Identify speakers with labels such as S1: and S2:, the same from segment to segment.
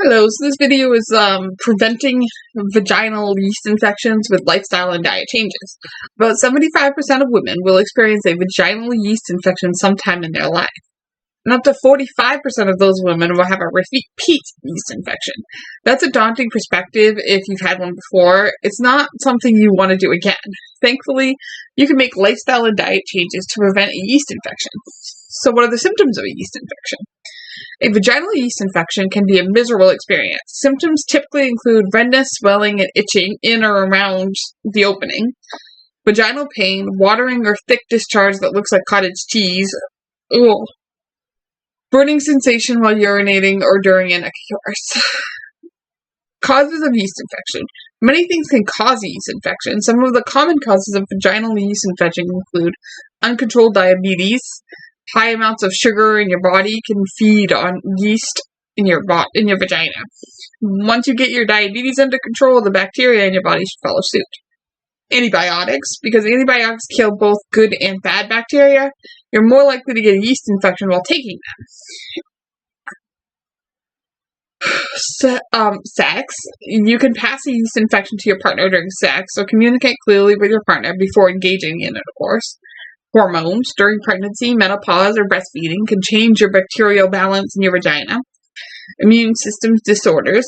S1: Hello, so this video is preventing vaginal yeast infections with lifestyle and diet changes. About 75% of women will experience a vaginal yeast infection sometime in their life. And up to 45% of those women will have a repeat yeast infection. That's a daunting perspective if you've had one before. It's not something you want to do again. Thankfully, you can make lifestyle and diet changes to prevent a yeast infection. So what are the symptoms of a yeast infection? A vaginal yeast infection can be a miserable experience. Symptoms typically include redness, swelling, and itching in or around the opening, vaginal pain, watering or thick discharge that looks like cottage cheese, burning sensation while urinating or during intercourse. Causes of yeast infection. Many things can cause yeast infection. Some of the common causes of vaginal yeast infection include uncontrolled diabetes. High amounts of sugar in your body can feed on yeast in your vagina. Once you get your diabetes under control, the bacteria in your body should follow suit. Antibiotics, because antibiotics kill both good and bad bacteria, you're more likely to get a yeast infection while taking them. Sex. You can pass a yeast infection to your partner during sex, so communicate clearly with your partner before engaging in intercourse. Hormones during pregnancy, menopause, or breastfeeding can change your bacterial balance in your vagina. Immune system disorders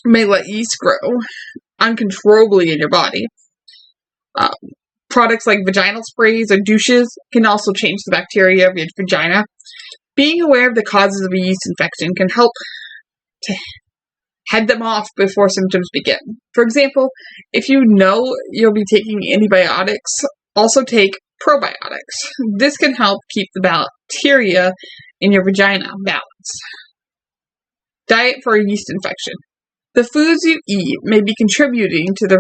S1: may let yeast grow uncontrollably in your body. Products like vaginal sprays or douches can also change the bacteria of your vagina. Being aware of the causes of a yeast infection can help to head them off before symptoms begin. For example, if you know you'll be taking antibiotics, also take probiotics. This can help keep the bacteria in your vagina balanced. Diet for a yeast infection. The foods you eat may be contributing to the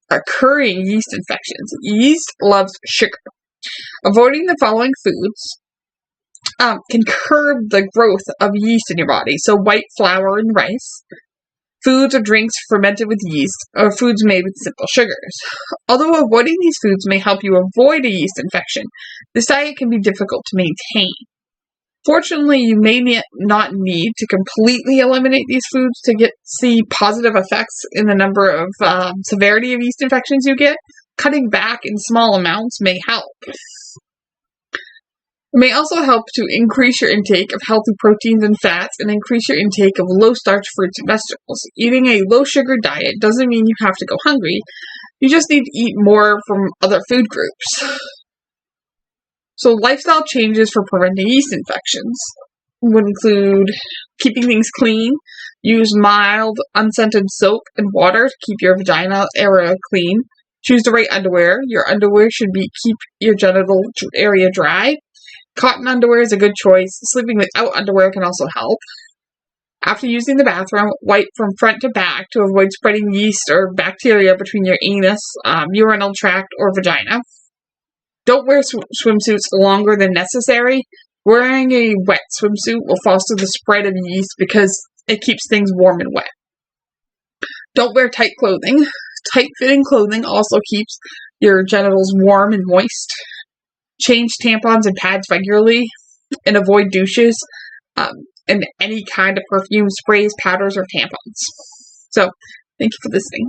S1: recurring yeast infections. Yeast loves sugar. Avoiding the following foods can curb the growth of yeast in your body. So white flour and rice, foods or drinks fermented with yeast, or foods made with simple sugars. Although avoiding these foods may help you avoid a yeast infection, this diet can be difficult to maintain. Fortunately, you may not need to completely eliminate these foods to see positive effects in the number of severity of yeast infections you get. Cutting back in small amounts may help. It may also help to increase your intake of healthy proteins and fats and increase your intake of low-starch fruits and vegetables. Eating a low-sugar diet doesn't mean you have to go hungry. You just need to eat more from other food groups. So lifestyle changes for preventing yeast infections would include keeping things clean. Use mild, unscented soap and water to keep your vagina area clean. Choose the right underwear. Your underwear should keep your genital area dry. Cotton underwear is a good choice. Sleeping without underwear can also help. After using the bathroom, wipe from front to back to avoid spreading yeast or bacteria between your anus, urinal tract, or vagina. Don't wear swimsuits longer than necessary. Wearing a wet swimsuit will foster the spread of yeast because it keeps things warm and wet. Don't wear tight clothing. Tight-fitting clothing also keeps your genitals warm and moist. Change tampons and pads regularly, and avoid douches and any kind of perfume, sprays, powders, or tampons. So, thank you for listening.